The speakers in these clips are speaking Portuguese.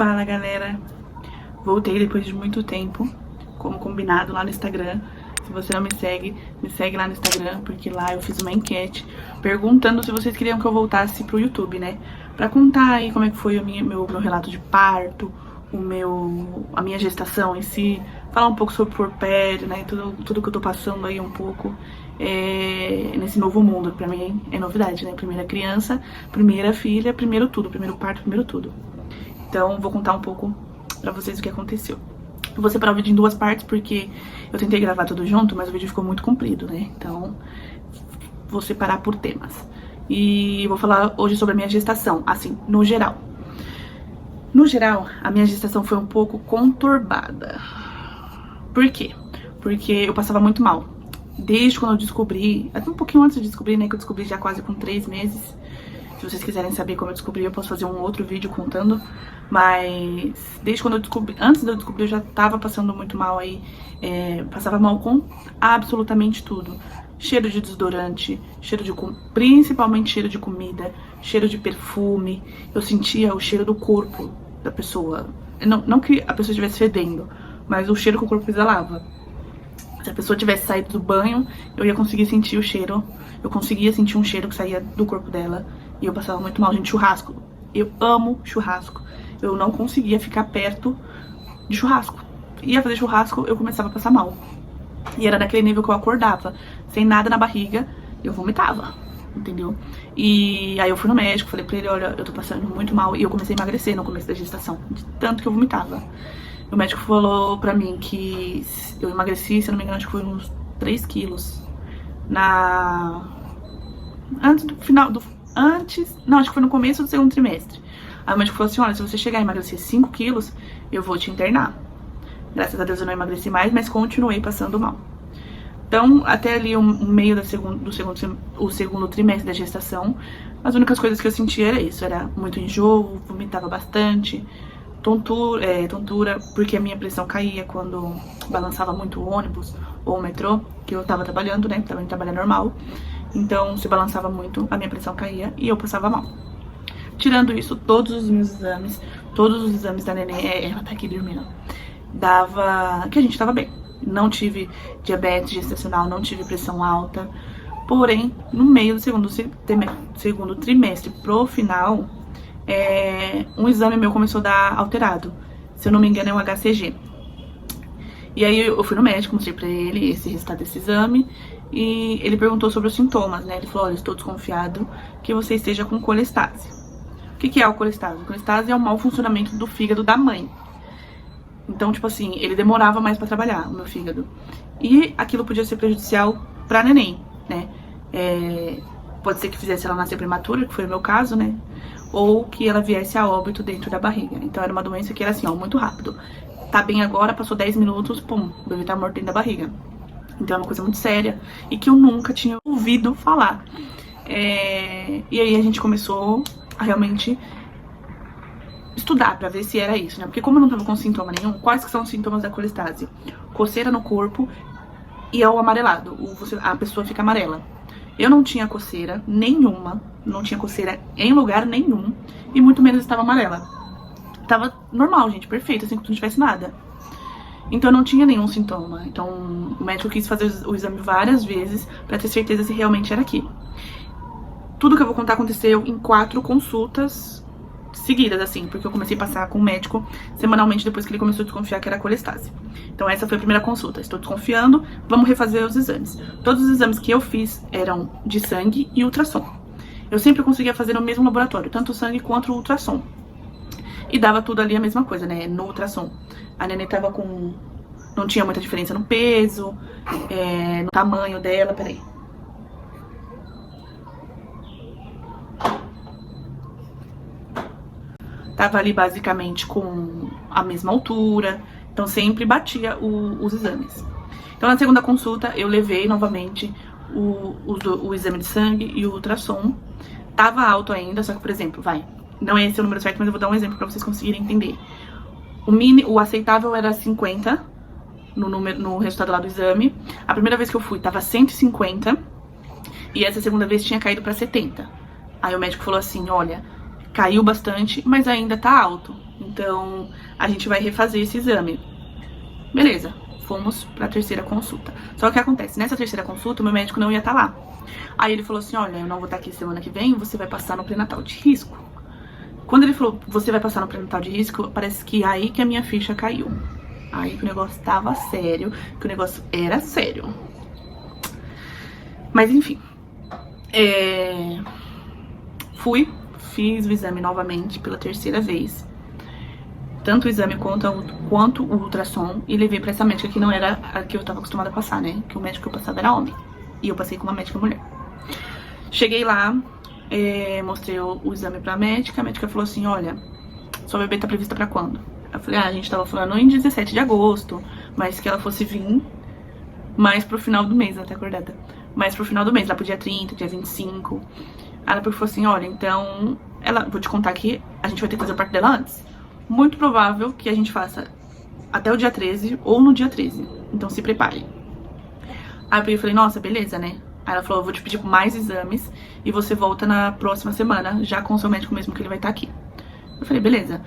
Fala, galera, voltei depois de muito tempo, como combinado lá no Instagram. Se você não me segue lá no Instagram, porque lá eu fiz uma enquete perguntando se vocês queriam que eu voltasse pro YouTube, né? Pra contar aí como é que foi o meu relato de parto, a minha gestação em si, falar um pouco sobre puerpério, né? Tudo que eu tô passando aí um pouco nesse novo mundo. Pra mim é novidade, né? Primeira criança, primeira filha, primeiro tudo, primeiro parto, primeiro tudo. Então vou contar um pouco pra vocês o que aconteceu. Eu vou separar o vídeo em duas partes porque eu tentei gravar tudo junto, mas o vídeo ficou muito comprido, né? Então vou separar por temas. E vou falar hoje sobre a minha gestação, assim, no geral. No geral, a minha gestação foi um pouco conturbada. Por quê? Porque eu passava muito mal. Desde quando eu descobri, até um pouquinho antes de descobrir, né? Que eu descobri já quase com 3 meses. Se vocês quiserem saber como eu descobri, eu posso fazer um outro vídeo contando. Mas desde quando eu descobri, antes de eu descobrir, eu já tava passando muito mal aí. Passava mal com absolutamente tudo. Cheiro de desodorante, principalmente cheiro de comida, cheiro de perfume. Eu sentia o cheiro do corpo da pessoa. Não que a pessoa estivesse fedendo, mas o cheiro que o corpo exalava. Se a pessoa tivesse saído do banho, eu ia conseguir sentir o cheiro. Eu conseguia sentir um cheiro que saía do corpo dela. E eu passava muito mal, gente. Churrasco. Eu amo churrasco. Eu não conseguia ficar perto de churrasco. Ia fazer churrasco, eu começava a passar mal. E era daquele nível que eu acordava, sem nada na barriga, eu vomitava, entendeu? E aí eu fui no médico, falei pra ele, olha, eu tô passando muito mal. E eu comecei a emagrecer no começo da gestação, de tanto que eu vomitava. O médico falou pra mim que eu emagreci, se eu não me engano, acho que foi uns 3 quilos. Antes do final do... Não, acho que foi no começo do segundo trimestre. Aí o médico falou assim, olha, se você chegar a emagrecer 5 quilos, eu vou te internar. Graças a Deus eu não emagreci mais, mas continuei passando mal. Então, até ali o meio do segundo trimestre da gestação, as únicas coisas que eu sentia era isso. Era muito enjoo, vomitava bastante, tontura, porque a minha pressão caía quando balançava muito o ônibus ou o metrô, que eu tava trabalhando, né, também trabalhando normal. Então, se balançava muito, a minha pressão caía e eu passava mal. Tirando isso, todos os exames da neném, ela tá aqui dormindo, dava que a gente tava bem. Não tive diabetes gestacional, não tive pressão alta. Porém, no meio do segundo trimestre pro final, um exame meu começou a dar alterado. Se eu não me engano, é um HCG. E aí eu fui no médico, mostrei pra ele esse resultado desse exame. E ele perguntou sobre os sintomas, né? Ele falou, olha, estou desconfiado que você esteja com colestase. O que é o colestase? O colestase é o mau funcionamento do fígado da mãe. Então, tipo assim, ele demorava mais pra trabalhar, o meu fígado. E aquilo podia ser prejudicial pra neném, né? Pode ser que fizesse ela nascer prematura, que foi o meu caso, né? Ou que ela viesse a óbito dentro da barriga. Então, era uma doença que era assim, ó, muito rápido. Tá bem agora, passou 10 minutos, pum, o bebê tá morto dentro da barriga. Então, é uma coisa muito séria e que eu nunca tinha ouvido falar. E aí, a gente começou a realmente estudar pra ver se era isso, né? Porque como eu não tava com sintoma nenhum, quais que são os sintomas da colestase? Coceira no corpo e é o amarelado, a pessoa fica amarela. Eu não tinha coceira nenhuma, não tinha coceira em lugar nenhum e muito menos estava amarela. Tava normal, gente, perfeito, assim, como se não tivesse nada. Então eu não tinha nenhum sintoma. Então o médico quis fazer o exame várias vezes pra ter certeza se realmente era aquilo. Tudo que eu vou contar aconteceu em 4 consultas seguidas, assim, porque eu comecei a passar com o médico semanalmente depois que ele começou a desconfiar que era colestase. Então essa foi a primeira consulta. Estou desconfiando, vamos refazer os exames. Todos os exames que eu fiz eram de sangue e ultrassom. Eu sempre conseguia fazer no mesmo laboratório, tanto o sangue quanto o ultrassom. E dava tudo ali a mesma coisa, né, no ultrassom. A neném tava com... não tinha muita diferença no peso, no tamanho dela, peraí. Tava ali basicamente com a mesma altura, então sempre batia os exames. Então na segunda consulta eu levei novamente o exame de sangue e o ultrassom. Tava alto ainda, só que, por exemplo, não é esse o número certo, mas eu vou dar um exemplo pra vocês conseguirem entender. O aceitável era 50 no resultado lá do exame. A primeira vez que eu fui tava 150 e essa segunda vez tinha caído pra 70. Aí o médico falou assim, olha, caiu bastante, mas ainda tá alto. Então, a gente vai refazer esse exame. Beleza, fomos pra terceira consulta. Só que o que acontece? Nessa terceira consulta, o meu médico não ia estar lá. Aí ele falou assim, olha, eu não vou estar aqui semana que vem, você vai passar no pré-natal de risco. Quando ele falou, você vai passar no pré-natal de risco, parece que aí que a minha ficha caiu. Aí que o negócio tava sério, que o negócio era sério. Mas enfim. Fui, fiz o exame novamente pela terceira vez. Tanto o exame quanto o ultrassom. E levei pra essa médica que não era a que eu tava acostumada a passar, né? Que o médico que eu passava era homem. E eu passei com uma médica mulher. Cheguei lá, mostrei o exame pra médica. A médica falou assim, olha, sua bebê tá prevista pra quando? Eu falei, a gente tava falando em 17 de agosto, mas que ela fosse vir mais pro final do mês, até acordada. Mais pro final do mês, lá pro dia 30, dia 25. Ela falou assim, olha, então, vou te contar que a gente vai ter que fazer o parto dela antes. Muito provável que a gente faça até o dia 13 ou no dia 13. Então se prepare. Aí eu falei, nossa, beleza, né? Aí ela falou, eu vou te pedir mais exames e você volta na próxima semana, já com o seu médico mesmo, que ele vai estar aqui. Eu falei, beleza.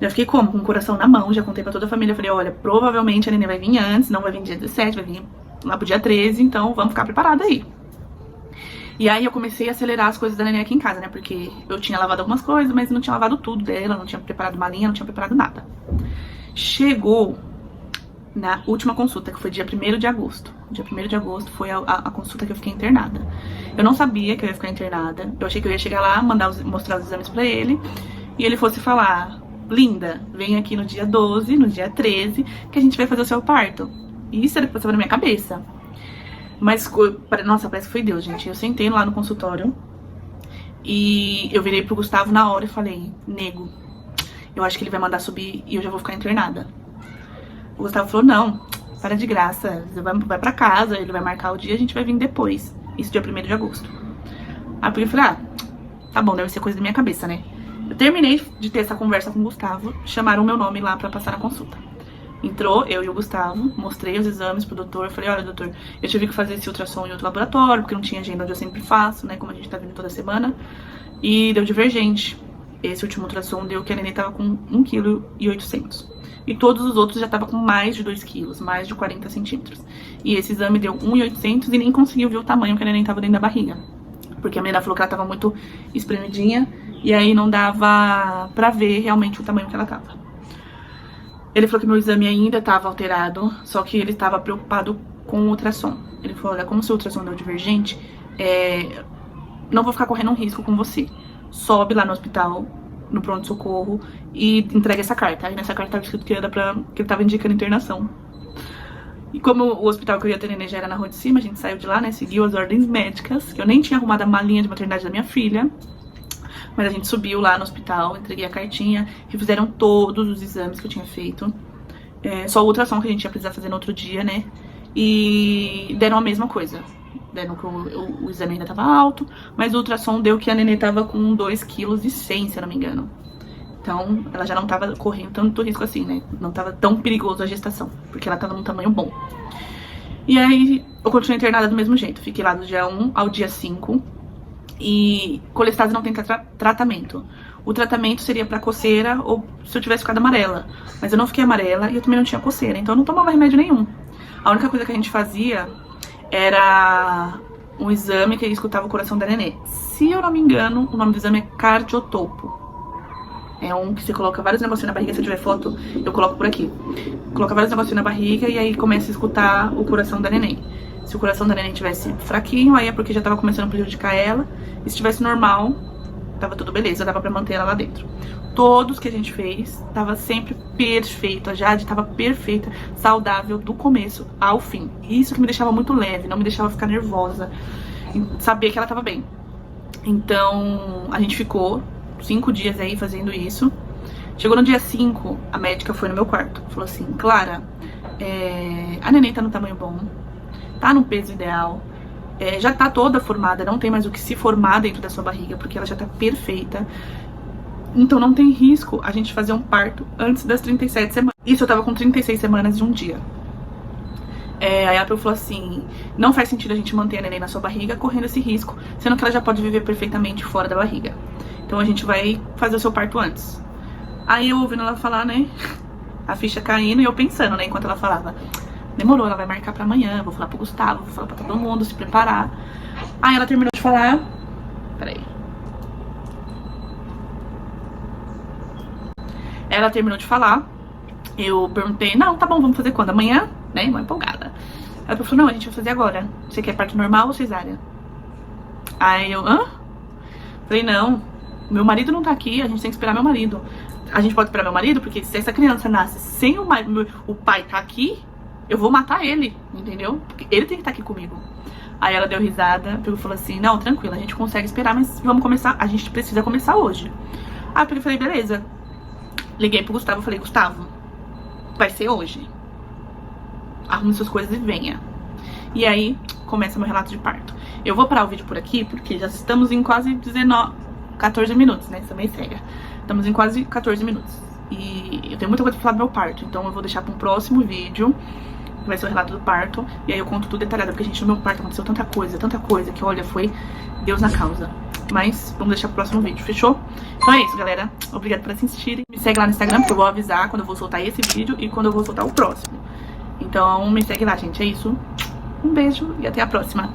Já fiquei como? Com o coração na mão, já contei pra toda a família. Eu falei, olha, provavelmente a neném vai vir antes, não vai vir dia 17, vai vir lá pro dia 13, então vamos ficar preparada aí. E aí eu comecei a acelerar as coisas da neném aqui em casa, né? Porque eu tinha lavado algumas coisas, mas não tinha lavado tudo dela, não tinha preparado malinha, não tinha preparado nada. Chegou na última consulta, que foi dia 1º de agosto. Dia 1º de agosto foi a consulta que eu fiquei internada. Eu não sabia que eu ia ficar internada. Eu achei que eu ia chegar lá, mostrar os exames pra ele, e ele fosse falar, linda, vem aqui no dia 12, no dia 13, que a gente vai fazer o seu parto. E isso era o que passava na minha cabeça. Mas, nossa, parece que foi Deus, gente. Eu sentei lá no consultório e eu virei pro Gustavo na hora e falei, nego, eu acho que ele vai mandar subir e eu já vou ficar internada. O Gustavo falou, não, para de graça, você vai pra casa, ele vai marcar o dia, a gente vai vir depois. Isso dia 1º de agosto. Aí eu falei, tá bom, deve ser coisa da minha cabeça, né? Eu terminei de ter essa conversa com o Gustavo, chamaram o meu nome lá pra passar na consulta. Entrou, eu e o Gustavo, mostrei os exames pro doutor, falei, olha, doutor, eu tive que fazer esse ultrassom em outro laboratório, porque não tinha agenda onde eu sempre faço, né, como a gente tá vindo toda semana, e deu divergente. Esse último ultrassom deu que a neném tava com 1,8 kg. E todos os outros já tava com mais de 2 kg, mais de 40 centímetros. E esse exame deu 1,8 e nem conseguiu ver o tamanho que a neném tava dentro da barriga. Porque a menina falou que ela tava muito espremidinha, e aí não dava pra ver realmente o tamanho que ela tava. Ele falou que meu exame ainda estava alterado, só que ele estava preocupado com o ultrassom. Ele falou, olha, como seu ultrassom deu divergente, não vou ficar correndo um risco com você. Sobe lá no hospital, no pronto-socorro, e entrega essa carta. Aí nessa carta estava escrito que ele estava indicando internação. E como o hospital que eu ia ter neném já era na rua de cima, a gente saiu de lá, né, seguiu as ordens médicas, que eu nem tinha arrumado a malinha de maternidade da minha filha. Mas a gente subiu lá no hospital, entreguei a cartinha, refizeram todos os exames que eu tinha feito. Só o ultrassom que a gente ia precisar fazer no outro dia, né? E deram a mesma coisa. Deram que o exame ainda tava alto, mas o ultrassom deu que a nenê tava com 2,1 kg, se eu não me engano. Então, ela já não tava correndo tanto risco assim, né? Não tava tão perigoso a gestação, porque ela tava num tamanho bom. E aí, eu continuei internada do mesmo jeito. Fiquei lá do dia 1 ao dia 5. E colestase não tem tratamento. O tratamento seria pra coceira ou se eu tivesse ficado amarela. Mas eu não fiquei amarela e eu também não tinha coceira, então eu não tomava remédio nenhum. A única coisa que a gente fazia era um exame que escutava o coração da nenê. Se eu não me engano, o nome do exame é cardiotopo. É um que você coloca vários negocinhos na barriga. Se eu tiver foto, eu coloco por aqui. Coloca vários negocinhos na barriga e aí começa a escutar o coração da neném. Se o coração da neném tivesse fraquinho, aí é porque já tava começando a prejudicar ela. E se tivesse normal, tava tudo beleza, dava pra manter ela lá dentro. Todos que a gente fez, tava sempre perfeito. A Jade tava perfeita, saudável do começo ao fim. E isso que me deixava muito leve, não me deixava ficar nervosa. Saber que ela tava bem. Então, a gente ficou 5 dias aí fazendo isso. Chegou no dia 5, a médica foi no meu quarto. Falou assim, Clara, a neném tá no tamanho bom. Tá no peso ideal, já tá toda formada, não tem mais o que se formar dentro da sua barriga, porque ela já tá perfeita. Então não tem risco a gente fazer um parto antes das 37 semanas. Isso eu tava com 36 semanas de um dia. Aí a Pel falou assim, não faz sentido a gente manter a neném na sua barriga correndo esse risco, sendo que ela já pode viver perfeitamente fora da barriga. Então a gente vai fazer o seu parto antes. Aí eu ouvindo ela falar, né, a ficha caindo e eu pensando, né, enquanto ela falava, demorou, ela vai marcar pra amanhã, vou falar pro Gustavo, vou falar pra todo mundo se preparar. Aí ela terminou de falar, peraí. Ela terminou de falar, eu perguntei, não, tá bom, vamos fazer quando? Amanhã? Né, uma empolgada. Ela falou, não, a gente vai fazer agora. Você quer parto normal ou cesárea? Aí eu, hã? Falei, não, meu marido não tá aqui, a gente tem que esperar meu marido. A gente pode esperar meu marido, porque se essa criança nasce sem o pai tá aqui, eu vou matar ele, entendeu? Porque ele tem que estar aqui comigo. Aí ela deu risada, pegou e falou assim, não, tranquilo, a gente consegue esperar, mas vamos começar, a gente precisa começar hoje. Aí eu falei, beleza. Liguei pro Gustavo, falei, Gustavo, vai ser hoje. Arrume suas coisas e venha. E aí, começa meu relato de parto. Eu vou parar o vídeo por aqui, porque já estamos em quase 14 minutos, né? Isso também cega. Estamos em quase 14 minutos. E eu tenho muita coisa pra falar do meu parto, então eu vou deixar pra um próximo vídeo, que vai ser o relato do parto. E aí eu conto tudo detalhado, porque, gente, no meu parto aconteceu tanta coisa, que, olha, foi Deus na causa. Mas vamos deixar pro próximo vídeo, fechou? Então é isso, galera. Obrigada por assistirem. Me segue lá no Instagram, porque eu vou avisar quando eu vou soltar esse vídeo e quando eu vou soltar o próximo. Então me segue lá, gente. É isso. Um beijo e até a próxima.